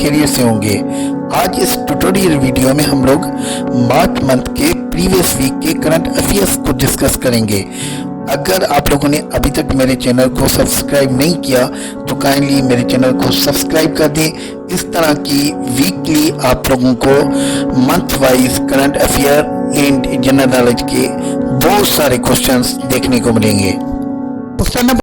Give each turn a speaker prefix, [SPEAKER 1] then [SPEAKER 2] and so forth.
[SPEAKER 1] खैरियत से होंगे। आज इस ट्यूटोरियल वीडियो में हम लोग मार्च मंथ के प्रीवियस वीक के करंट अफेयर्स को डिस्कस करेंगे। अगर आप लोगों ने अभी तक मेरे चैनल को सब्सक्राइब नहीं किया तो काइंडली मेरे चैनल को सब्सक्राइब कर दें। इस तरह की वीकली आप लोगों को month wise current affair and general knowledge के बहुत सारे क्वेश्चंस देखने को मिलेंगे। Question number